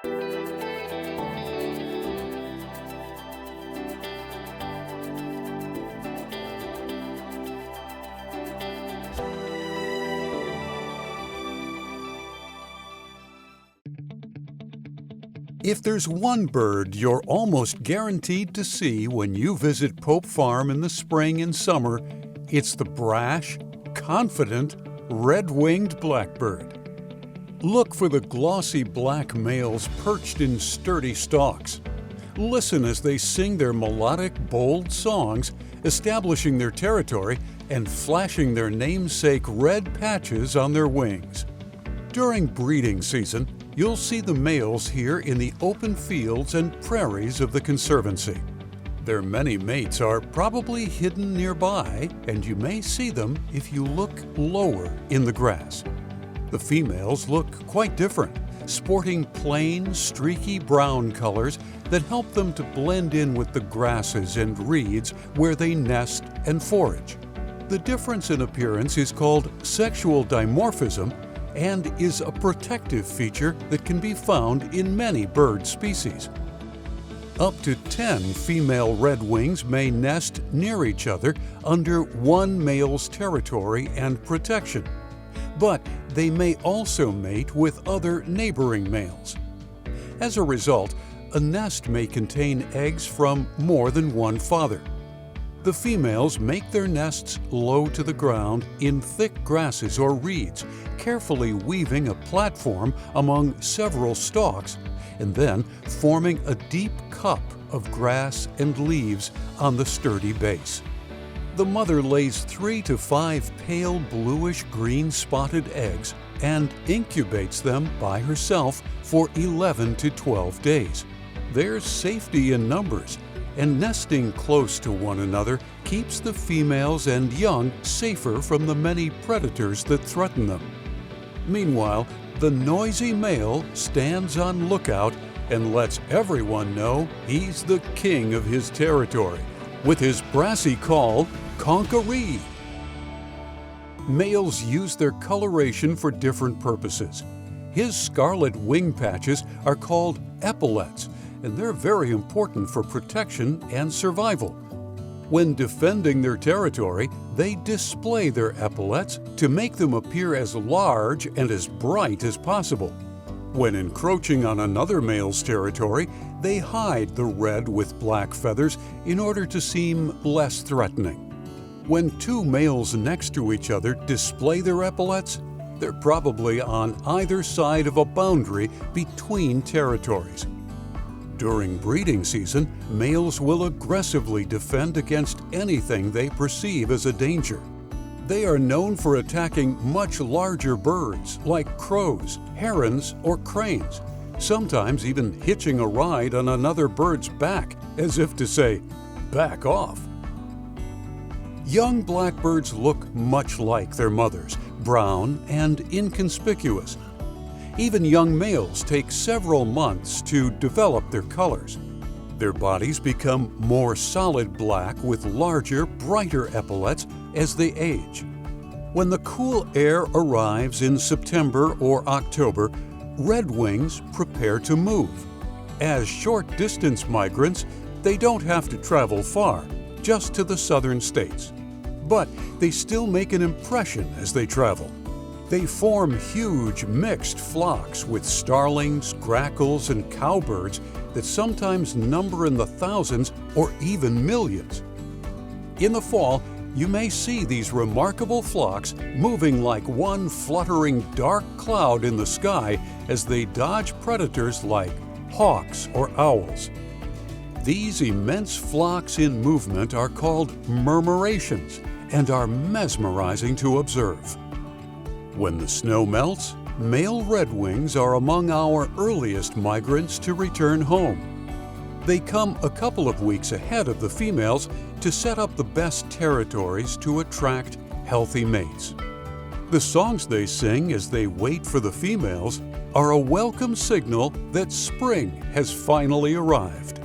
If there's one bird you're almost guaranteed to see when you visit Pope Farm in the spring and summer, it's the brash, confident, red-winged blackbird. Look for the glossy black males perched in sturdy stalks. Listen as they sing their melodic, bold songs, establishing their territory and flashing their namesake red patches on their wings. During breeding season, you'll see the males here in the open fields and prairies of the Conservancy. Their many mates are probably hidden nearby, and you may see them if you look lower in the grass. The females look quite different, sporting plain, streaky brown colors that help them to blend in with the grasses and reeds where they nest and forage. The difference in appearance is called sexual dimorphism and is a protective feature that can be found in many bird species. Up to 10 female redwings may nest near each other under one male's territory and protection, but they may also mate with other neighboring males. As a result, a nest may contain eggs from more than one father. The females make their nests low to the ground in thick grasses or reeds, carefully weaving a platform among several stalks and then forming a deep cup of grass and leaves on the sturdy base. The mother lays 3 to 5 pale bluish-green spotted eggs and incubates them by herself for 11 to 12 days. There's safety in numbers, and nesting close to one another keeps the females and young safer from the many predators that threaten them. Meanwhile, the noisy male stands on lookout and lets everyone know he's the king of his territory with his brassy call, conqueree. Males use their coloration for different purposes. His scarlet wing patches are called epaulets, and they're very important for protection and survival. When defending their territory, they display their epaulets to make them appear as large and as bright as possible. When encroaching on another male's territory, they hide the red with black feathers in order to seem less threatening. When two males next to each other display their epaulets, they're probably on either side of a boundary between territories. During breeding season, males will aggressively defend against anything they perceive as a danger. They are known for attacking much larger birds like crows, herons, or cranes, sometimes even hitching a ride on another bird's back as if to say, "Back off." Young blackbirds look much like their mothers, brown and inconspicuous. Even young males take several months to develop their colors. Their bodies become more solid black with larger, brighter epaulets as they age. When the cool air arrives in September or October, redwings prepare to move. As short-distance migrants, they don't have to travel far, just to the southern states. But they still make an impression as they travel. They form huge mixed flocks with starlings, grackles, and cowbirds that sometimes number in the thousands or even millions. In the fall, you may see these remarkable flocks moving like one fluttering dark cloud in the sky as they dodge predators like hawks or owls. These immense flocks in movement are called murmurations and are mesmerizing to observe. When the snow melts, male redwings are among our earliest migrants to return home. They come a couple of weeks ahead of the females to set up the best territories to attract healthy mates. The songs they sing as they wait for the females are a welcome signal that spring has finally arrived.